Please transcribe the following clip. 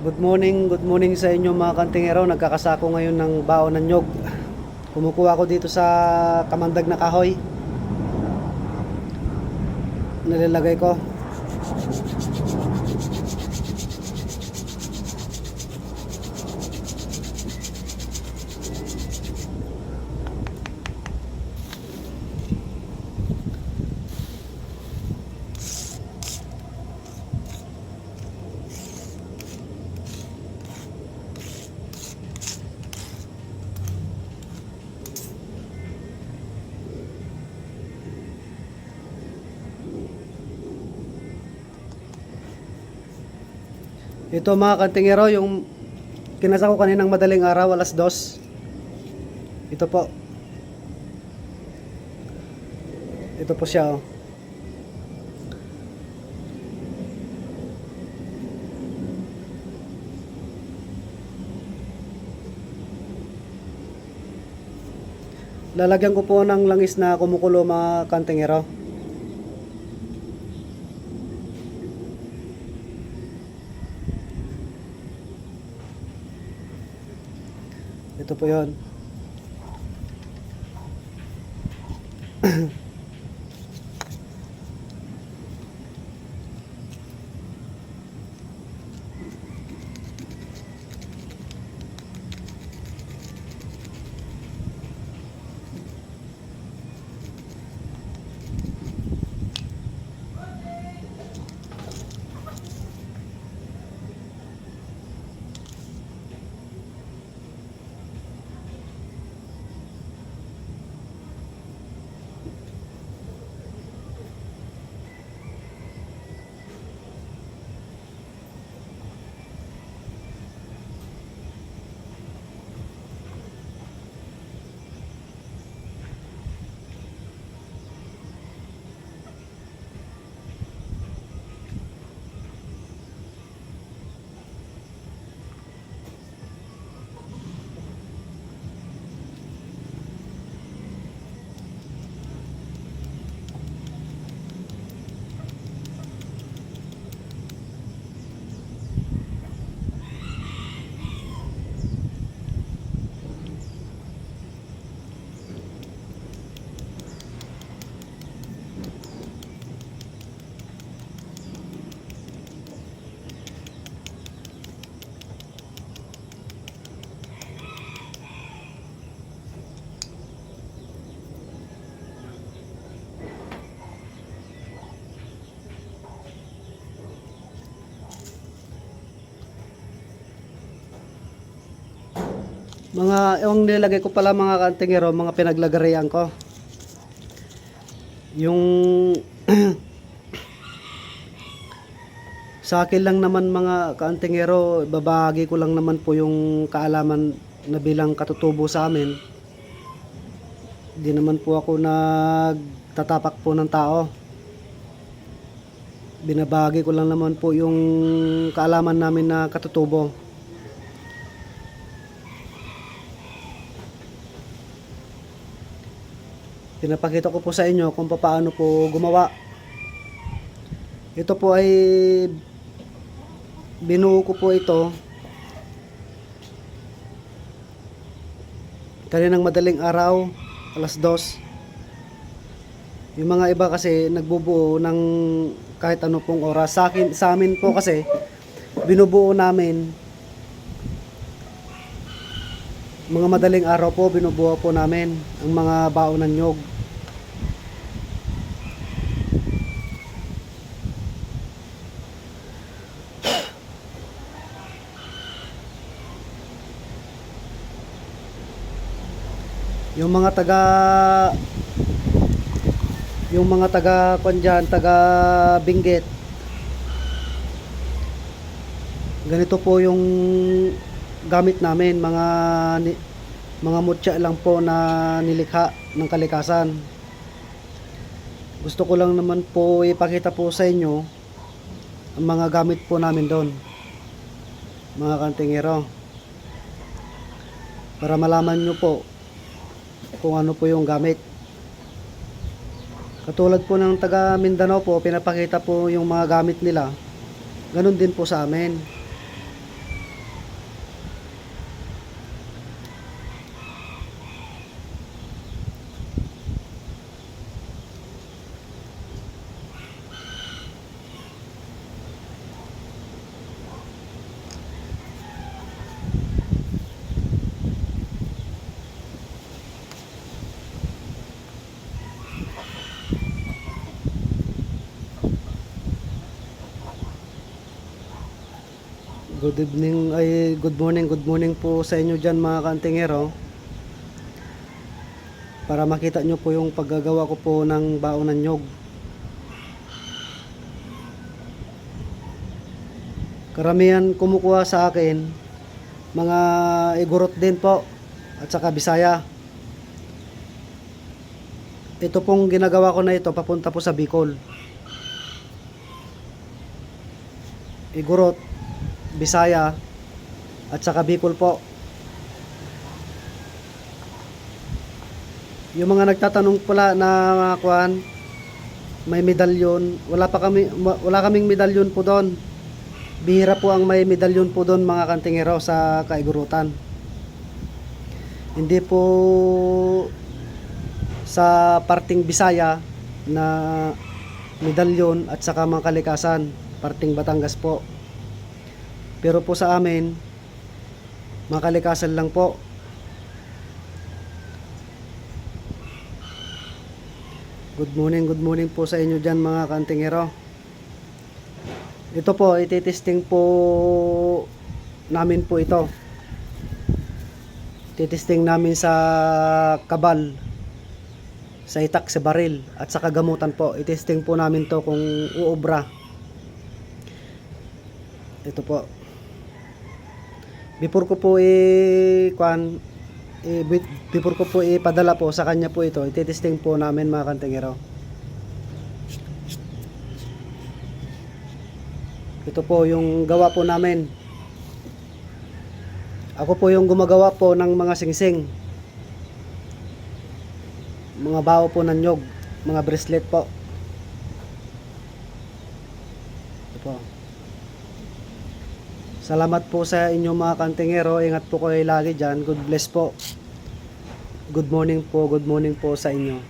Good morning sa inyo mga kantingero. Nagkakasako ngayon ng baon ng nyog. Kumukuha ko dito sa kamandag na kahoy. Nilalagay ko. Ito mga kantingero, yung kinasa ko kaninang madaling araw, alas 2. Ito po. Ito po siya, oh. Lalagyan ko po ng langis na kumukulo mga kantingero. Ito po yun. Yung nilagay ko pala mga kantingero, mga pinaglagarian ko. Yung sa akin lang naman mga kantingero, babahagi ko lang naman po yung kaalaman na bilang katutubo sa amin. Hindi naman po ako nagtatapak po ng tao. Binabahagi ko lang naman po yung kaalaman namin na katutubo. Pinapakita ko po sa inyo kung paano po gumawa. Ito po ay binuo ko po ito kaninang madaling araw, alas 2. Yung mga iba kasi nagbubuo ng kahit ano pong oras. Sa amin po kasi binubuo namin mga madaling araw po, binubuo po namin ang mga baon ng nyog. Yung mga taga Kwanjan, taga Benguet, ganito po yung gamit namin, mga mutya lang po na nilikha ng kalikasan. Gusto ko lang naman po ipakita po sa inyo ang mga gamit po namin doon, mga kantingero, para malaman nyo po kung ano po yung gamit. Katulad po ng taga Mindanao po, pinapakita po yung mga gamit nila. Ganun din po sa amin. Good evening, ay good morning po sa inyo dyan mga kantingero. Para makita nyo po yung paggagawa ko po ng baon ng nyog. Karamihan kumukuha sa akin, mga Igorot din po, at saka Bisaya. Ito pong ginagawa ko na ito, papunta po sa Bicol. Igorot, Bisaya, at saka Bicol po. Yung mga nagtatanong pala na kuan, may medalyon, wala kaming medalyon po doon. Bihira po ang may medalyon po doon mga kantingero sa kaigurutan. Hindi po sa parting Bisaya na medalyon at saka mga kalikasan, parting Batangas po. Pero po sa amin, mga kalikasan lang po. Good morning po sa inyo dyan mga kantingero. Ito po, ititesting po namin po ito. Titesting namin sa kabal, sa itak, sa baril, at sa kagamutan po. Itesting po namin to kung uobra. Ito po. Before ko po before ko po ipadala po sa kanya po ito, ititesting po namin mga kantingero. Ito po yung gawa po namin. Ako po yung gumagawa po ng mga singsing, mga bao po ng nyog, mga bracelet po. Ito po. Salamat po sa inyo mga kantingero. Ingat po kayo lagi dyan. God bless po. Good morning po sa inyo.